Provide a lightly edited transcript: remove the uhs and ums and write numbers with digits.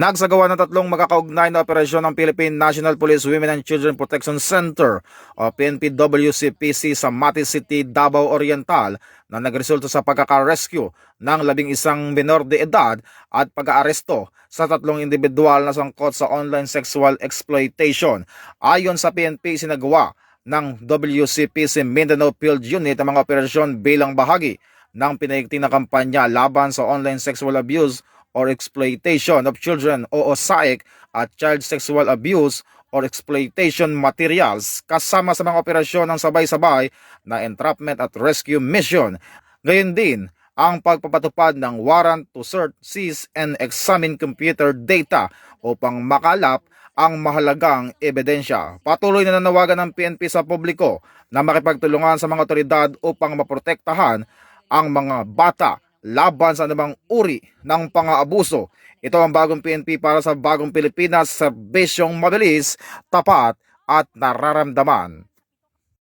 Nagsagawa ng tatlong magkakaugnay na operasyon ng Philippine National Police Women and Children Protection Center o PNP-WCPC sa Mati City, Davao Oriental na nagresulta sa pagkaka-rescue ng 11 menor de edad at pag-aaresto sa tatlong individual na sangkot sa online sexual exploitation. Ayon sa PNP, sinagawa ng WCPC Mindanao Field Unit ang mga operasyon bilang bahagi ng pinaigting na kampanya laban sa online sexual abuse or exploitation of children o SAEC at child sexual abuse or exploitation materials kasama sa mga operasyon ng sabay-sabay na entrapment at rescue mission. Gayon din ang pagpapatupad ng warrant to search, seize and examine computer data upang makalap ang mahalagang ebidensya. Patuloy na nanawagan ng PNP sa publiko na makipagtulungan sa mga otoridad upang maprotektahan ang mga bata laban sa anumang uri ng pang-aabuso. Ito ang bagong PNP para sa bagong Pilipinas, serbisyong mabilis, tapat at nararamdaman.